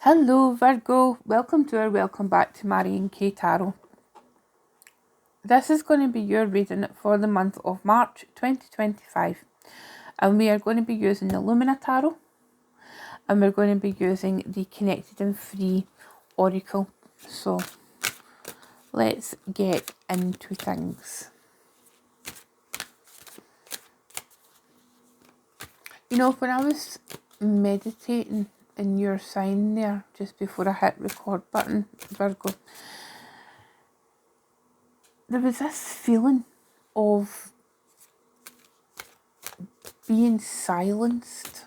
Hello Virgo, welcome back to Marion K Tarot. This is going to be your reading for the month of March 2025, and we are going to be using the Lumina Tarot, and we're going to be using the Connected and Free Oracle. So let's get into things. You know, when I was meditating in your sign there just before I hit record button, Virgo, there was this feeling of being silenced.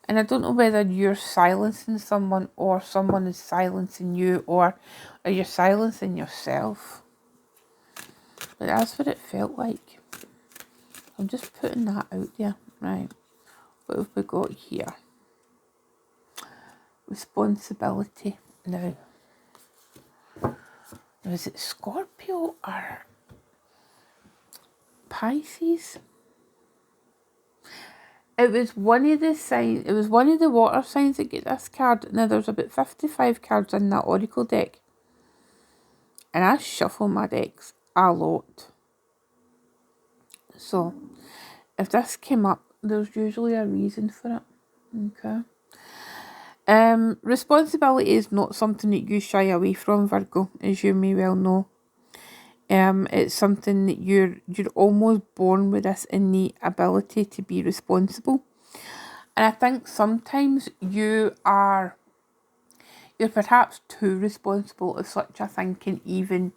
And I don't know whether you're silencing someone or someone is silencing you, or are you silencing yourself? But that's what it felt like. I'm just putting that out there. Right. What have we got here? Responsibility. Now is it Scorpio or Pisces? It was one of the signs, it was one of the water signs that get this card. Now there's about 55 cards in that Oracle deck. And I shuffle my decks a lot. So if this came up, there's usually a reason for it. Okay. Responsibility is not something that you shy away from, Virgo, as you may well know. It's something that you're almost born with this innate ability to be responsible. And I think sometimes you're perhaps too responsible if such a thing can even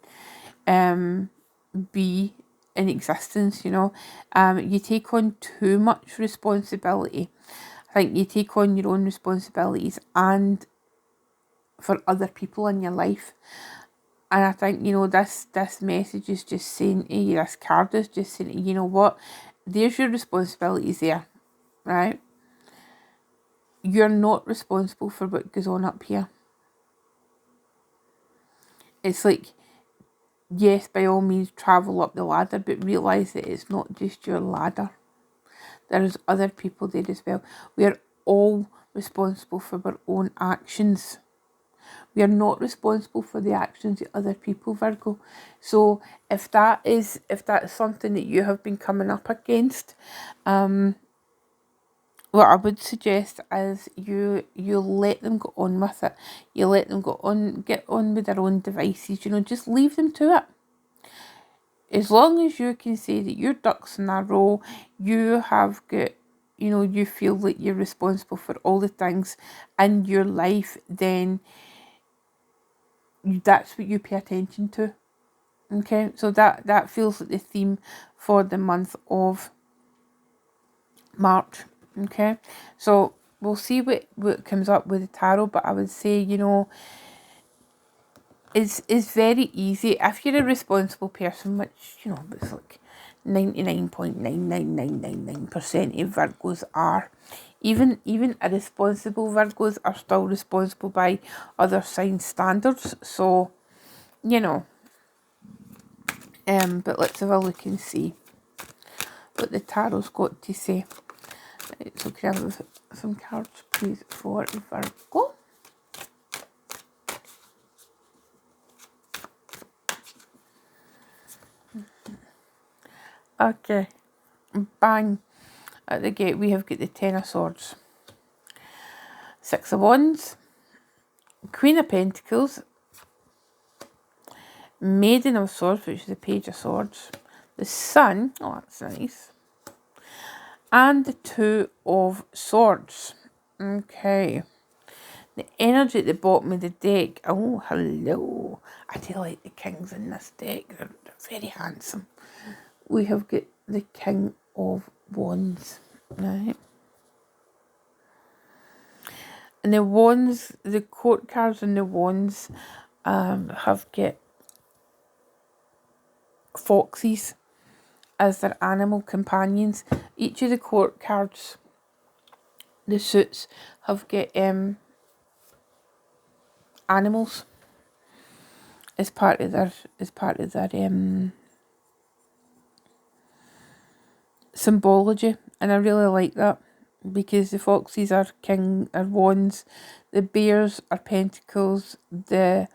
be in existence, you know. You take on too much responsibility. I think you take on your own responsibilities and for other people in your life. And I think, you know, this message is just saying to you, this card is just saying to you, you know what, there's your responsibilities there, right? You're not responsible for what goes on up here. It's like, yes, by all means, travel up the ladder, but realise that it's not just your ladder. There's other people there as well. We are all responsible for our own actions. We are not responsible for the actions of other people, Virgo. So if that's something that you have been coming up against, what I would suggest is you let them go on with it. You let them get on with their own devices, you know, just leave them to it. As long as you can say that your ducks in a row, you have got, you know, you feel that you're responsible for all the things in your life, then that's what you pay attention to. Okay, so that feels like the theme for the month of March. Okay, so we'll see what comes up with the tarot, but I would say, you know, it's very easy if you're a responsible person, which, you know, it's like 99.99999% of Virgos are. Even irresponsible Virgos are still responsible by other sign standards. So, you know, but let's have a look and see what the tarot's got to say. Right, so can I have some cards, please, for Virgo? Okay, bang. At the gate, we have got the Ten of Swords, Six of Wands, Queen of Pentacles, Maiden of Swords, which is the Page of Swords, the Sun, oh that's nice, and the Two of Swords. Okay. The energy at the bottom of the deck, oh hello, I do like the kings in this deck, they're very handsome. We have got the King of Wands, right? And the wands, the court cards and the wands have got foxes as their animal companions. Each of the court cards, the suits, have got animals as part of their symbology, and I really like that. because the foxes are wands, the bears are pentacles, the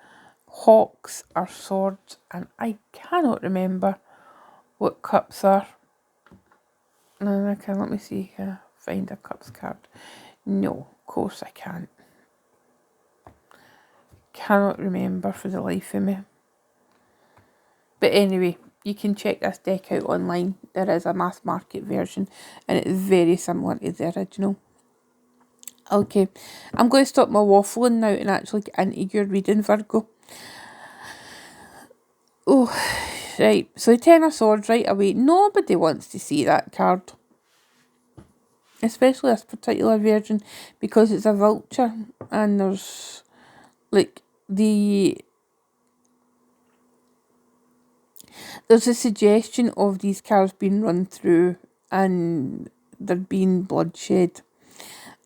hawks are swords, and I cannot remember what cups are. No, I can. Let me see. Can I find a cups card? No, of course I can't. Cannot remember for the life of me. But anyway, you can check this deck out online. There is a mass market version, and it's very similar to the original. Okay, I'm going to stop my waffling now and actually get into your reading, Virgo. Oh, right. So the Ten of Swords right away. Nobody wants to see that card. Especially this particular version, because it's a vulture and there's like there's a suggestion of these cards being run through and there being bloodshed.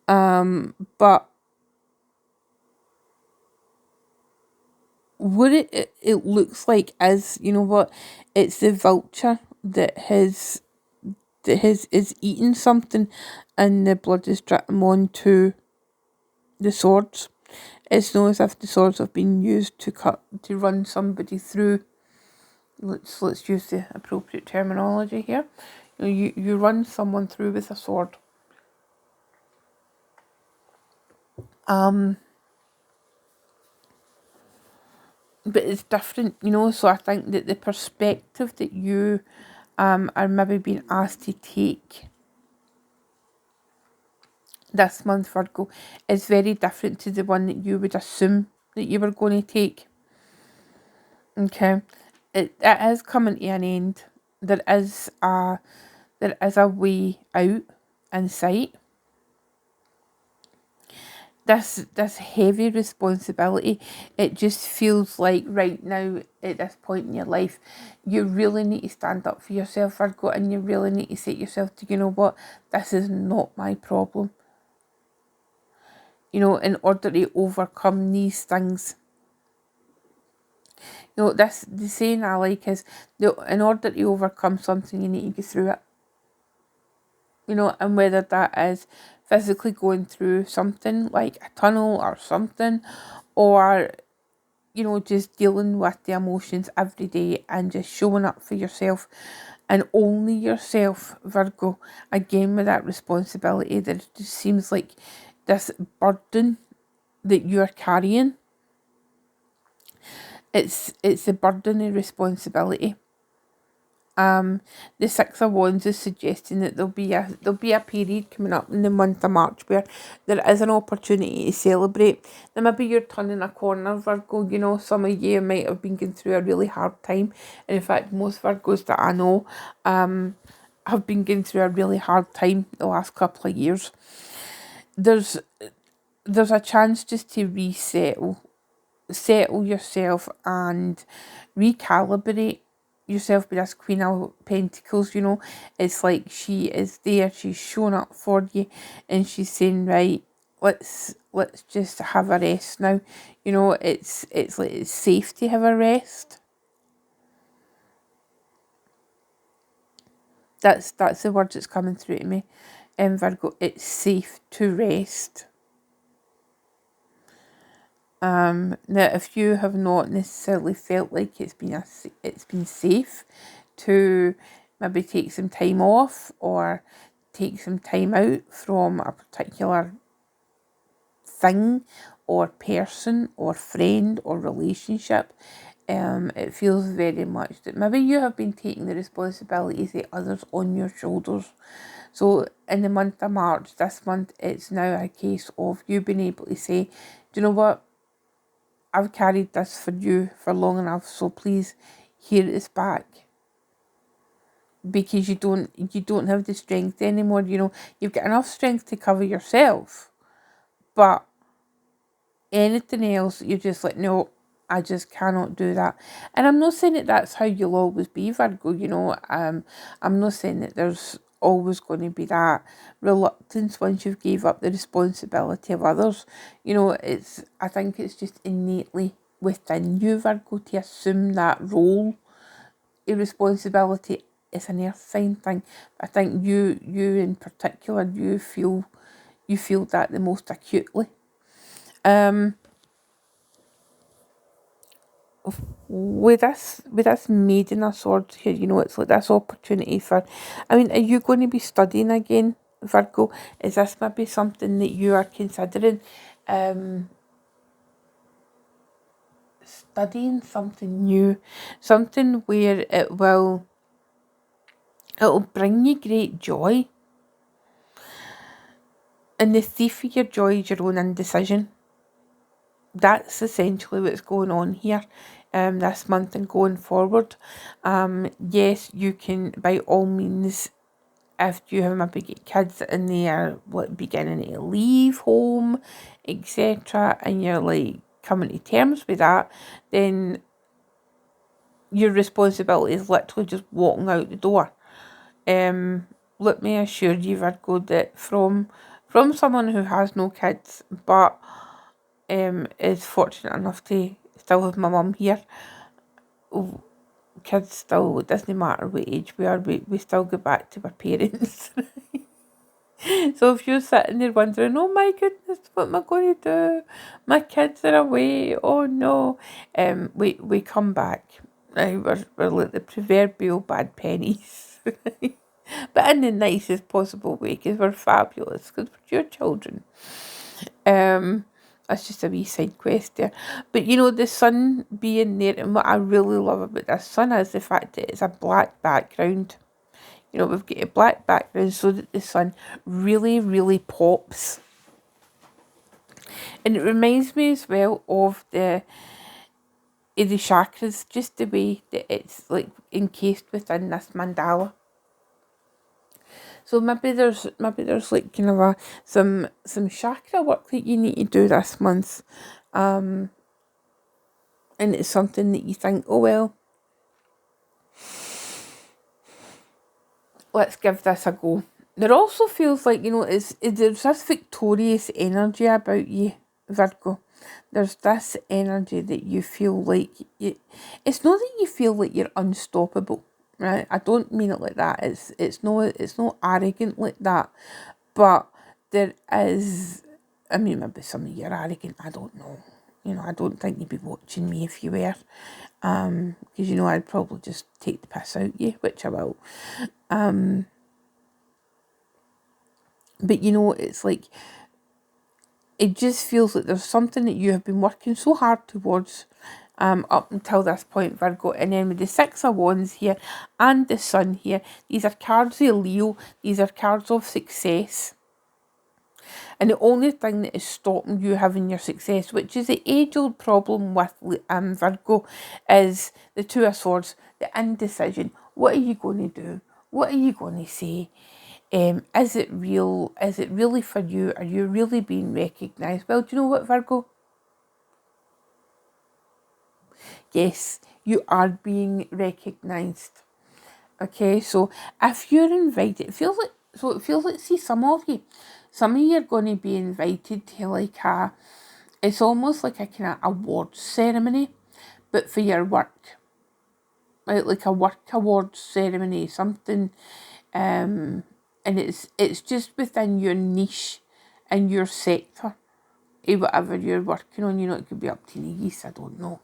But what it looks like is, you know what, it's the vulture that is eating something and the blood is dripping onto the swords. It's not as if the swords have been used to run somebody through. Let's use the appropriate terminology here. You run someone through with a sword. But it's different, so I think that the perspective that you are maybe being asked to take this month, Virgo, is very different to the one that you would assume that you were going to take. Okay, it is coming to an end. There is a way out in sight. This heavy responsibility, it just feels like right now at this point in your life, you really need to stand up for yourself, Virgo, and you really need to say to yourself, you know what, this is not my problem. In order to overcome these things. The saying I like is, in order to overcome something, you need to go through it. And whether that is physically going through something like a tunnel or something, or, just dealing with the emotions every day and just showing up for yourself and only yourself, Virgo, again with that responsibility that it just seems like this burden that you're carrying. It's the burden of responsibility. The Six of Wands is suggesting that there'll be a period coming up in the month of March where there is an opportunity to celebrate. Now maybe you're turning a corner, Virgo. Some of you might have been going through a really hard time, and in fact most Virgos that I know have been going through a really hard time the last couple of years. There's a chance just to settle yourself and recalibrate yourself with this Queen of Pentacles. It's like she is there, she's showing up for you, and she's saying, right, let's just have a rest now. It's like it's safe to have a rest. That's the word that's coming through to me, Virgo. It's safe to rest. Now, if you have not necessarily felt like it's been safe to maybe take some time off or take some time out from a particular thing or person or friend or relationship, it feels very much that maybe you have been taking the responsibilities of others on your shoulders. So in the month of March, this month, it's now a case of you being able to say, do you know what? I've carried this for you for long enough, so please, here it is back. Because you don't have the strength anymore. You've got enough strength to cover yourself, but anything else, you're just like, no, I just cannot do that. And I'm not saying that that's how you'll always be, Virgo. I'm not saying that there's always going to be that reluctance once you've gave up the responsibility of others. I think it's just innately within you, Virgo, to assume that role of responsibility. Is an earth sign thing. I think you in particular, you feel you feel that the most acutely. With this Maiden of Swords here, you know, it's like this opportunity for, I mean, are you going to be studying again, Virgo? Is this maybe something that you are considering? Studying something new, something where it'll bring you great joy. And the thief of your joy is your own indecision. That's essentially what's going on here this month and going forward. Yes, you can, by all means, if you have maybe get kids and they are like beginning to leave home, etc., and you're like coming to terms with that, then your responsibility is literally just walking out the door. Let me assure you, Virgo, that from someone who has no kids but is fortunate enough to still have my mum here, kids still, it doesn't matter what age we are, we still go back to our parents. So if you're sitting there wondering, oh my goodness, what am I going to do? My kids are away, oh no. We come back. We're like the proverbial bad pennies. But in the nicest possible way, because we're fabulous, because we're your children. That's just a wee side quest there. But you know, the sun being there, and what I really love about this sun is the fact that it's a black background. You know, we've got a black background so that the sun really, really pops. And it reminds me as well of the chakras, just the way that it's like encased within this mandala. So maybe there's like kind of some chakra work that you need to do this month. And it's something that you think, oh well, let's give this a go. There also feels like, you know, there's this victorious energy about you, Virgo. There's this energy that you feel like it's not that you feel like you're unstoppable, right? I don't mean it like that. It's not arrogant like that, but there is. I mean, maybe some of you are arrogant. I don't know. You know, I don't think you'd be watching me if you were, because you know I'd probably just take the piss out you, which I will. But you know, it's like, it just feels like there's something that you have been working so hard towards up until this point, Virgo. And then with the Six of Wands here and the Sun here, these are cards of Leo, these are cards of success. And the only thing that is stopping you having your success, which is the age-old problem with Virgo, is the Two of Swords, the indecision. What are you going to do? What are you going to say? Is it real? Is it really for you? Are you really being recognised? Well, do you know what, Virgo? Yes, you are being recognised. Okay, so if you're invited, it feels like, see, some of you are going to be invited to like it's almost like a kind of awards ceremony, but for your work. Like a work awards ceremony, something, and it's just within your niche and your sector, whatever you're working on. You know, it could be up to Nice, I don't know.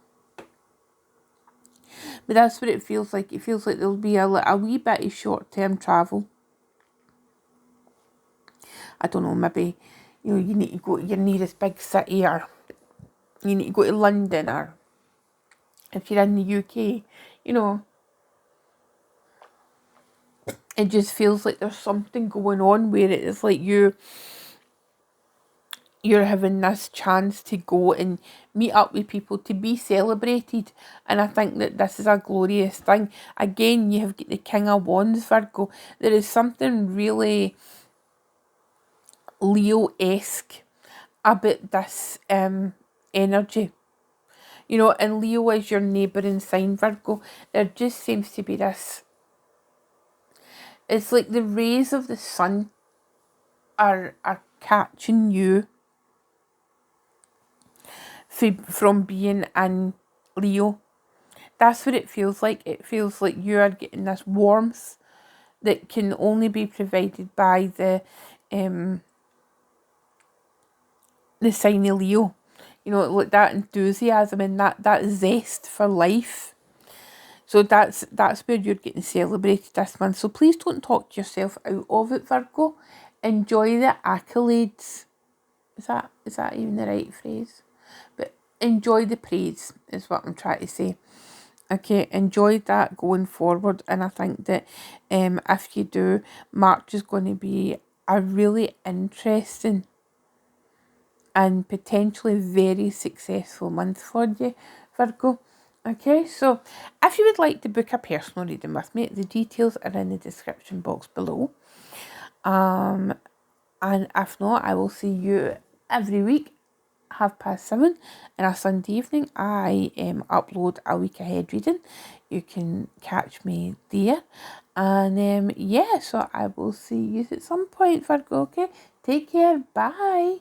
But that's what it feels like. It feels like there'll be a wee bit of short-term travel. I don't know, maybe, you know, you need to go to your nearest big city, or you need to go to London, or if you're in the UK, you know, it just feels like there's something going on where it is like you're having this chance to go and meet up with people, to be celebrated. And I think that this is a glorious thing. Again, you have got the King of Wands, Virgo. There is something really Leo-esque about this energy. You know, and Leo is your neighbouring sign, Virgo. There just seems to be this, it's like the rays of the sun are catching you from being in Leo. That's what it feels like. It feels like you are getting this warmth that can only be provided by the the sign of Leo. You know, like that enthusiasm and that zest for life. So that's where you're getting celebrated this month. So please don't talk yourself out of it, Virgo. Enjoy the accolades. Is that even the right phrase? But enjoy the praise is what I'm trying to say. Okay, enjoy that going forward. And I think that if you do, March is going to be a really interesting and potentially very successful month for you, Virgo. Okay, so if you would like to book a personal reading with me, the details are in the description box below. And if not, I will see you every week, 7:30, and a Sunday evening. I upload a week ahead reading. You can catch me there. And yeah, so I will see you at some point, Virgo. Okay, take care. Bye.